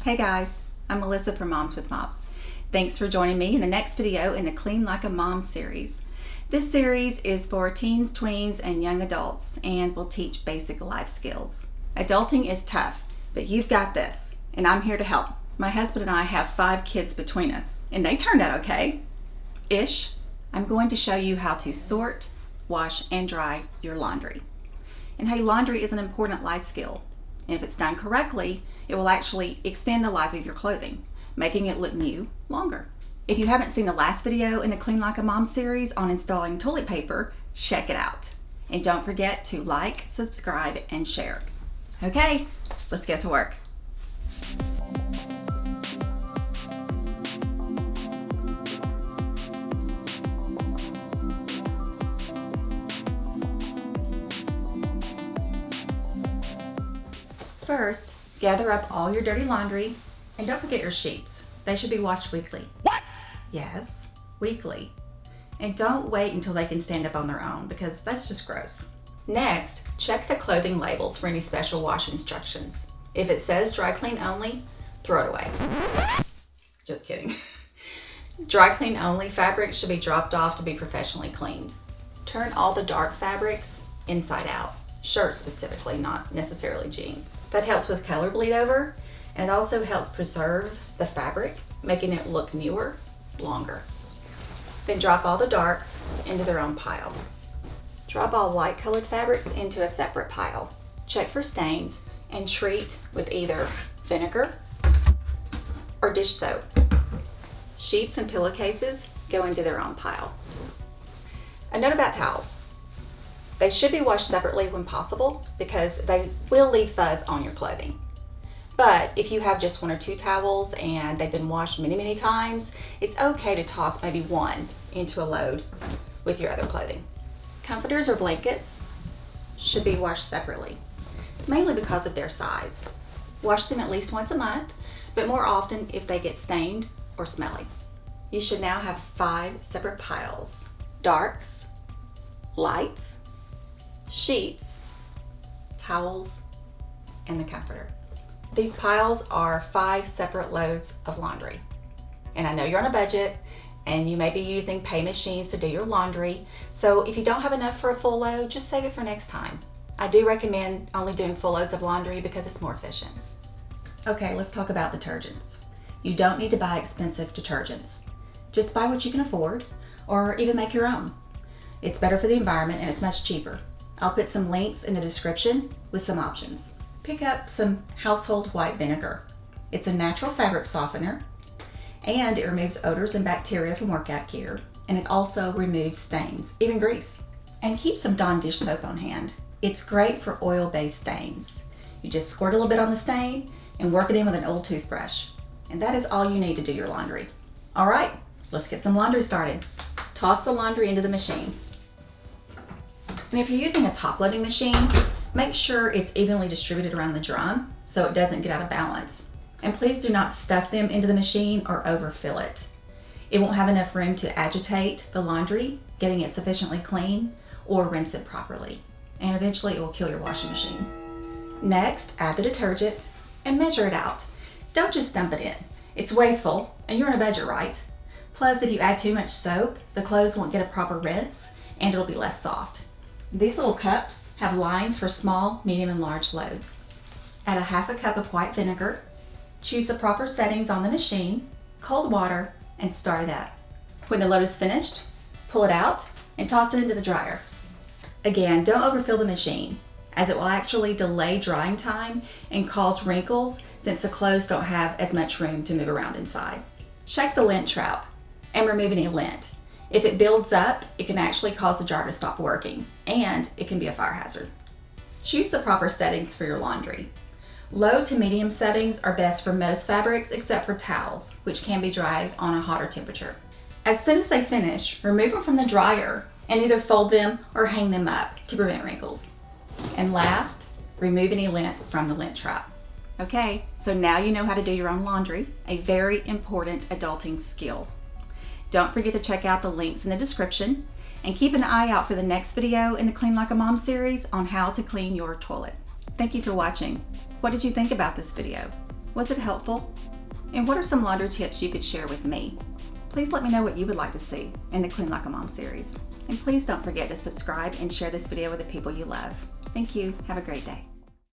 Hey guys, I'm Melissa from Moms with Mops. Thanks for joining me in the next video in the Clean Like a Mom series. This series is for teens, tweens, and young adults and will teach basic life skills. Adulting is tough, but you've got this, and I'm here to help. My husband and I have 5 kids between us, and they turned out okay. Ish. I'm going to show you how to sort, wash, and dry your laundry. And hey, laundry is an important life skill. And if it's done correctly, it will actually extend the life of your clothing, making it look new longer. If you haven't seen the last video in the Clean Like a Mom series on installing toilet paper, check it out. And don't forget to like, subscribe, and share. Okay, let's get to work. First, gather up all your dirty laundry, and don't forget your sheets. They should be washed weekly. What? Yes, weekly. And don't wait until they can stand up on their own, because that's just gross. Next, check the clothing labels for any special wash instructions. If it says dry clean only, throw it away. Just kidding. Dry clean only fabrics should be dropped off to be professionally cleaned. Turn all the dark fabrics inside out. Shirts specifically, not necessarily jeans. That helps with color bleed over, and it also helps preserve the fabric, making it look newer, longer. Then drop all the darks into their own pile. Drop all light colored fabrics into a separate pile. Check for stains and treat with either vinegar or dish soap. Sheets and pillowcases go into their own pile. A note about towels. They should be washed separately when possible because they will leave fuzz on your clothing. But if you have just 1 or 2 towels and they've been washed many times, it's okay to toss maybe one into a load with your other clothing. Comforters or blankets should be washed separately, mainly because of their size. Wash them at least once a month, but more often if they get stained or smelly. You should now have 5 separate piles: darks, lights, sheets, towels, and the comforter. These piles are 5 separate loads of laundry. And I know you're on a budget and you may be using pay machines to do your laundry, so if you don't have enough for a full load, just save it for next time. I do recommend only doing full loads of laundry because it's more efficient. Okay, let's talk about detergents. You don't need to buy expensive detergents. Just buy what you can afford, or even make your own. It's better for the environment and it's much cheaper. I'll put some links in the description with some options. Pick up some household white vinegar. It's a natural fabric softener, and it removes odors and bacteria from workout gear, and it also removes stains, even grease. And keep some Dawn dish soap on hand. It's great for oil-based stains. You just squirt a little bit on the stain and work it in with an old toothbrush. And that is all you need to do your laundry. All right, let's get some laundry started. Toss the laundry into the machine. And if you're using a top-loading machine, make sure it's evenly distributed around the drum so it doesn't get out of balance. And please do not stuff them into the machine or overfill it. It won't have enough room to agitate the laundry, getting it sufficiently clean, or rinse it properly. And eventually it will kill your washing machine. Next, add the detergent and measure it out. Don't just dump it in. It's wasteful, and you're on a budget, right? Plus, if you add too much soap, the clothes won't get a proper rinse and it'll be less soft. These little cups have lines for small, medium, and large loads. Add a 1/2 cup of white vinegar. Choose the proper settings on the machine, cold water, and start it up. When the load is finished, pull it out and toss it into the dryer. Again, don't overfill the machine, as it will actually delay drying time and cause wrinkles since the clothes don't have as much room to move around inside. Check the lint trap and remove any lint. If it builds up, it can actually cause the jar to stop working, and it can be a fire hazard. Choose the proper settings for your laundry. Low to medium settings are best for most fabrics except for towels, which can be dried on a hotter temperature. As soon as they finish, remove them from the dryer and either fold them or hang them up to prevent wrinkles. And last, remove any lint from the lint trap. Okay, so now you know how to do your own laundry, a very important adulting skill. Don't forget to check out the links in the description and keep an eye out for the next video in the Clean Like a Mom series on how to clean your toilet. Thank you for watching. What did you think about this video? Was it helpful? And what are some laundry tips you could share with me? Please let me know what you would like to see in the Clean Like a Mom series. And please don't forget to subscribe and share this video with the people you love. Thank you. Have a great day.